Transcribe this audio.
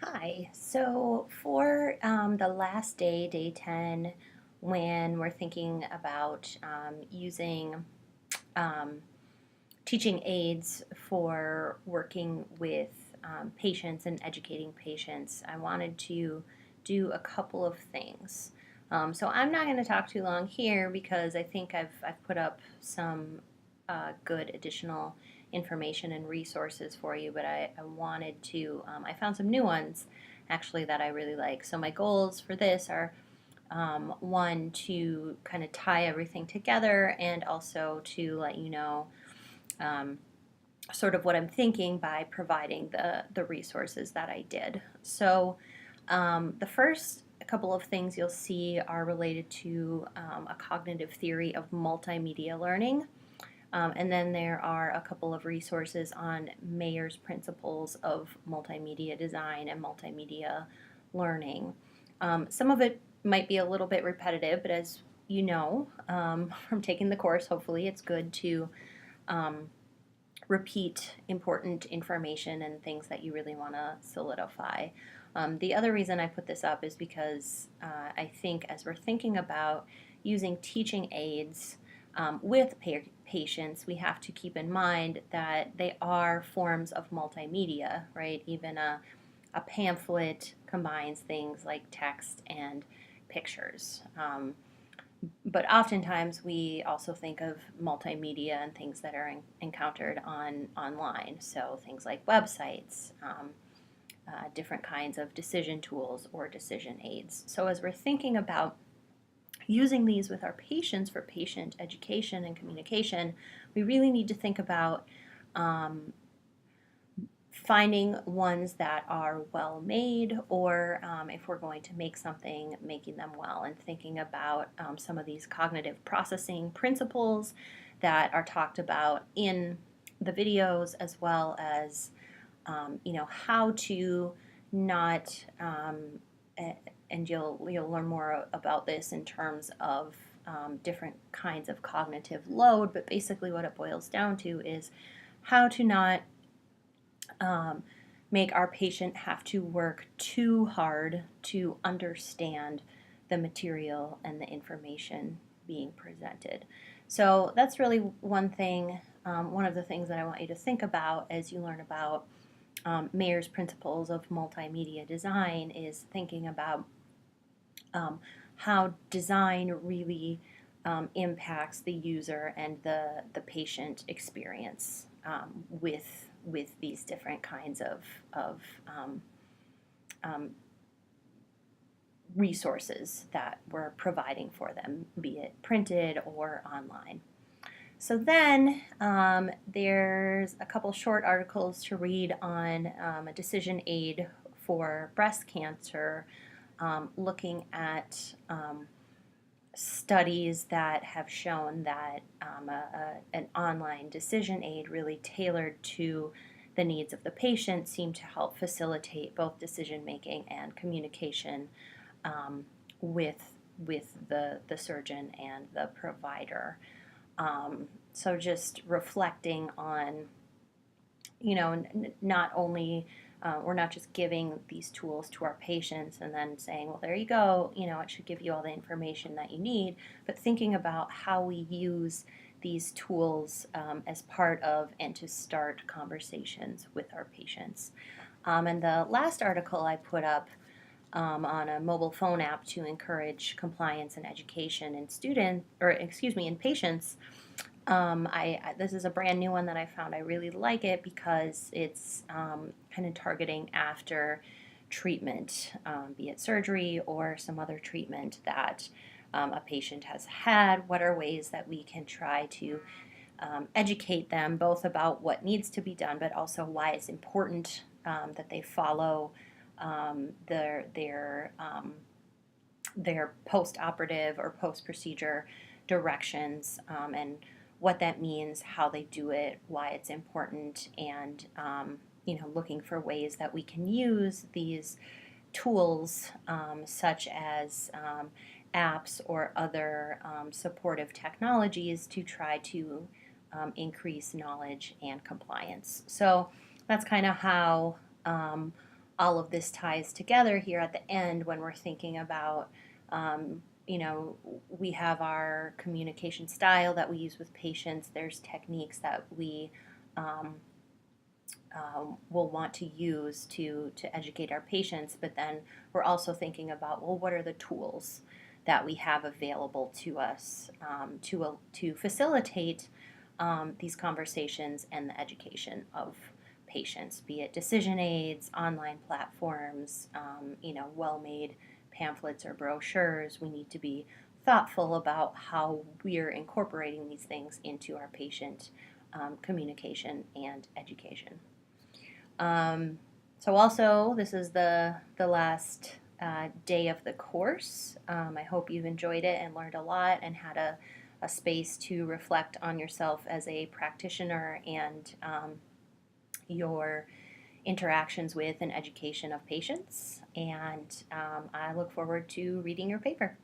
Hi. So for the last day, day 10, when we're thinking about using um, teaching aids for working with patients and educating patients, I wanted to do a couple of things. So I'm not going to talk too long here because I think I've put up some good additional information and resources for you, but I wanted to, I found some new ones actually that I really like. So my goals for this are one, to kind of tie everything together and also to let you know um, sort of what I'm thinking by providing the resources that I did. So the first couple of things you'll see are related to a cognitive theory of multimedia learning. And then there are a couple of resources on Mayer's principles of multimedia design and multimedia learning. Some of it might be a little bit repetitive, but as you know from taking the course, hopefully it's good to um, repeat important information and things that you really want to solidify. The other reason I put this up is because I think as we're thinking about using teaching aids with patients, we have to keep in mind that they are forms of multimedia, right? Even a pamphlet combines things like text and pictures. But oftentimes we also think of multimedia and things that are encountered online. So things like websites, different kinds of decision tools or decision aids. So as we're thinking about using these with our patients for patient education and communication, we really need to think about um, finding ones that are well made, or if we're going to make something, making them well, and thinking about some of these cognitive processing principles that are talked about in the videos, as well as how to not and you'll learn more about this in terms of different kinds of cognitive load, but basically what it boils down to is how to not um, make our patient have to work too hard to understand the material and the information being presented. So that's really one thing, one of the things that I want you to think about as you learn about Mayer's principles of multimedia design is thinking about um, how design really impacts the user and the patient experience with these different kinds of um, resources that we're providing for them, be it printed or online. So then there's a couple short articles to read on a decision aid for breast cancer, looking at studies that have shown that an online decision aid really tailored to the needs of the patient seem to help facilitate both decision making and communication um, with the surgeon and the provider. So just reflecting on, not only we're not just giving these tools to our patients and then saying, well, there you go, it should give you all the information that you need, but thinking about how we use these tools as part of and to start conversations with our patients. And the last article I put up on a mobile phone app to encourage compliance and education in in patients. This is a brand new one that I found. I really like it because it's kind of targeting after treatment, be it surgery or some other treatment that a patient has had. What are ways that we can try to educate them both about what needs to be done, but also why it's important that they follow their post-operative or post-procedure directions, and what that means, how they do it, why it's important, and looking for ways that we can use these tools, such as apps or other supportive technologies, to try to increase knowledge and compliance. So that's kind of how all of this ties together here at the end when we're thinking about, you know, we have our communication style that we use with patients. There's techniques that we um, will want to use to educate our patients, but then we're also thinking about, well, what are the tools that we have available to us to facilitate these conversations and the education of patients, be it decision aids, online platforms, well-made pamphlets or brochures. We need to be thoughtful about how we're incorporating these things into our patient communication and education. So also, this is the last day of the course. I hope you've enjoyed it and learned a lot and had a space to reflect on yourself as a practitioner and your interactions with and education of patients. And I look forward to reading your paper.